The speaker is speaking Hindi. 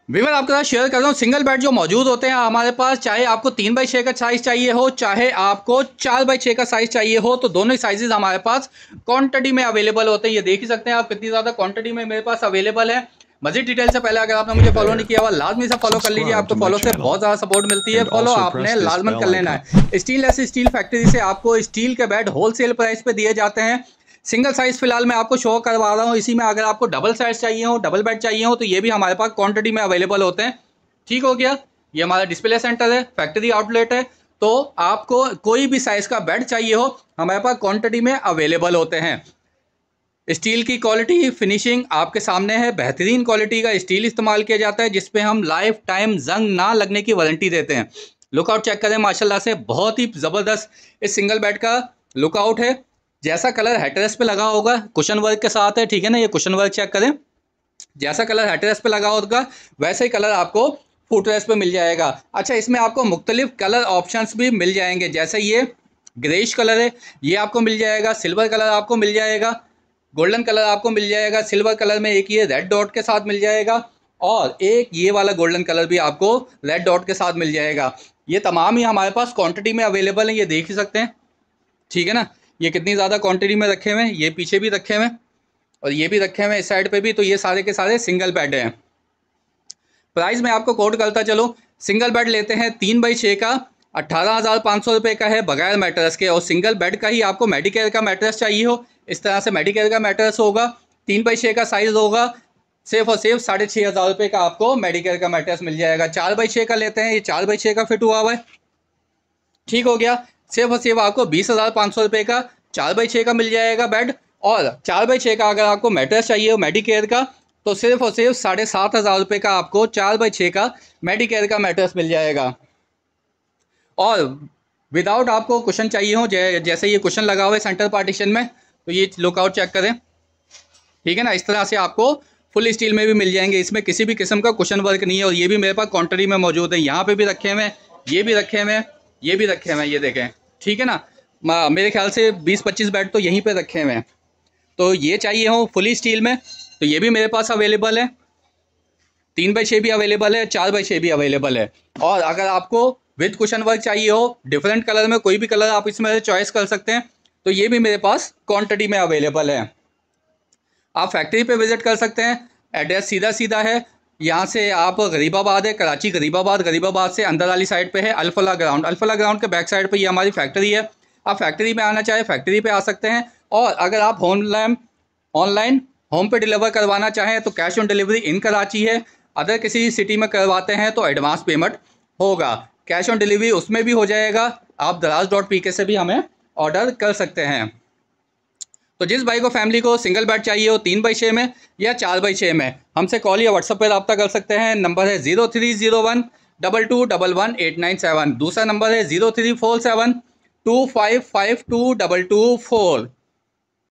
वीवर आपके साथ शेयर कर रहा हूँ सिंगल बेड जो मौजूद होते हैं हमारे पास, चाहे आपको 3x6 का साइज़ चाहिए हो, चाहे आपको 4x6 का साइज़ चाहिए हो, तो दोनों ही साइजेस हमारे पास क्वांटिटी में अवेलेबल होते हैं। ये देख ही सकते हैं आप कितनी ज़्यादा क्वांटिटी में मेरे पास अवेलेबल है। मजीद डिटेल से पहले अगर आपने मुझे फॉलो नहीं किया हुआ लाजमी से फॉलो कर लीजिए, आपको फॉलो से बहुत ज़्यादा सपोर्ट मिलती है। फॉलो आपने लाजमन कर लेना है। स्टील फैक्ट्री से आपको स्टील के बेड होलसेल प्राइस पे दिए जाते हैं। सिंगल साइज़ फिलहाल मैं आपको शो करवा रहा हूँ, इसी में अगर आपको डबल साइज़ चाहिए हो, डबल बेड चाहिए हो, तो ये भी हमारे पास क्वांटिटी में अवेलेबल होते हैं। ठीक हो गया, ये हमारा डिस्प्ले सेंटर है, फैक्ट्री आउटलेट है, तो आपको कोई भी साइज़ का बेड चाहिए हो हमारे पास क्वांटिटी में अवेलेबल होते हैं। स्टील की क्वालिटी फिनिशिंग आपके सामने है, बेहतरीन क्वालिटी का स्टील इस्तेमाल किया जाता है जिस पे हम लाइफ टाइम जंग ना लगने की वारंटी देते हैं। लुकआउट चेक करें, माशाल्लाह से बहुत ही ज़बरदस्त इस सिंगल बेड का लुकआउट है। जैसा कलर हेडरेस पे लगा होगा कुशन वर्क के साथ है, ठीक है ना, ये कुशन वर्क चेक करें, जैसा कलर हेडरेस पे लगा होगा वैसे ही कलर आपको फुटरेस पे मिल जाएगा। अच्छा, इसमें आपको मुख्तलिफ कलर ऑप्शंस भी मिल जाएंगे, जैसे ये ग्रेइश कलर है, ये आपको मिल जाएगा, सिल्वर कलर आपको मिल जाएगा, गोल्डन कलर आपको मिल जाएगा, सिल्वर कलर में एक ये रेड डॉट के साथ मिल जाएगा, और एक ये वाला गोल्डन कलर भी आपको रेड डॉट के साथ मिल जाएगा। ये तमाम ही हमारे पास क्वांटिटी में अवेलेबल है, ये देख ही सकते हैं, ठीक है ना। ये कितनी ज़्यादा क्वांटिटी में रखे हुए हैं, ये पीछे भी रखे हुए हैं और ये भी रखे हुए हैं इस साइड पे भी, तो ये सारे के सारे सिंगल बेड हैं। प्राइस मैं आपको कोट करता चलो, सिंगल बेड लेते हैं 3x6 का 18,500 रुपये का है बगैर मैट्रेस के, और सिंगल बेड का ही आपको मेडिकेयर का मैट्रेस चाहिए हो, इस तरह से मेडिकेयर का मैट्रेस होगा, 3x6 का साइज़ होगा, सिर्फ और सिर्फ 6,500 रुपये का आपको मेडिकेयर का मैट्रेस मिल जाएगा। 4x6 का लेते हैं, ये 4x6 का फिट हुआ हुआ है, ठीक हो गया, सिर्फ और सिर्फ आपको 20,500 रुपये का 4x6 का मिल जाएगा बेड। और 4x6 का अगर आपको मैट्रेस चाहिए हो मेडिकेयर का, तो सिर्फ और सिर्फ 7,500 रुपये का आपको 4x6 का मेडिकेयर का मैट्रेस मिल जाएगा। और विदाउट आपको कुशन चाहिए हो, जैसे ये कुशन लगा हुआ है सेंटर पार्टीशन में, तो ये लुकआउट चेक करें, ठीक है ना, इस तरह से आपको फुल स्टील में भी मिल जाएंगे, इसमें किसी भी किस्म का कुशन वर्क नहीं है। और ये भी मेरे पास क्वांटिटी में मौजूद है, यहाँ पे भी रखे हुए हैं, ये भी रखे हुए हैं, ये भी रखे हुए हैं, ये देखें, ठीक है ना। मेरे ख्याल से 20-25 बेड तो यहीं पे रखे हुए हैं। तो ये चाहिए हो फुली स्टील में, तो ये भी मेरे पास अवेलेबल है, 3x6 भी अवेलेबल है, 4x6 भी अवेलेबल है। और अगर आपको विद कुशन वर्क चाहिए हो, डिफरेंट कलर में, कोई भी कलर आप इसमें चॉइस कर सकते हैं, तो ये भी मेरे पास क्वांटिटी में अवेलेबल है। आप फैक्ट्री पे विज़िट कर सकते हैं, एड्रेस सीधा सीधा है, यहाँ से आप गरीबाबाद है, कराची गरीबाबाद से अंदर वाली साइड पे है अल्फला ग्राउंड के बैक साइड पे ये हमारी फैक्ट्री है। आप फैक्ट्री में आना चाहे फैक्ट्री पे आ सकते हैं, और अगर आप ऑनलाइन होम पे डिलीवर करवाना चाहें तो कैश ऑन डिलीवरी इन कराची है, अदर किसी सिटी में करवाते हैं तो एडवांस पेमेंट होगा, कैश ऑन डिलीवरी उसमें भी हो जाएगा। आप draz.pk से भी हमें ऑर्डर कर सकते हैं। तो जिस भाई को फैमिली को सिंगल बेड चाहिए हो 3x6 में या 4x6 में, हमसे कॉल या व्हाट्सएप पर रब्ता कर सकते हैं। नंबर है 030122118997, दूसरा नंबर है 034725522224।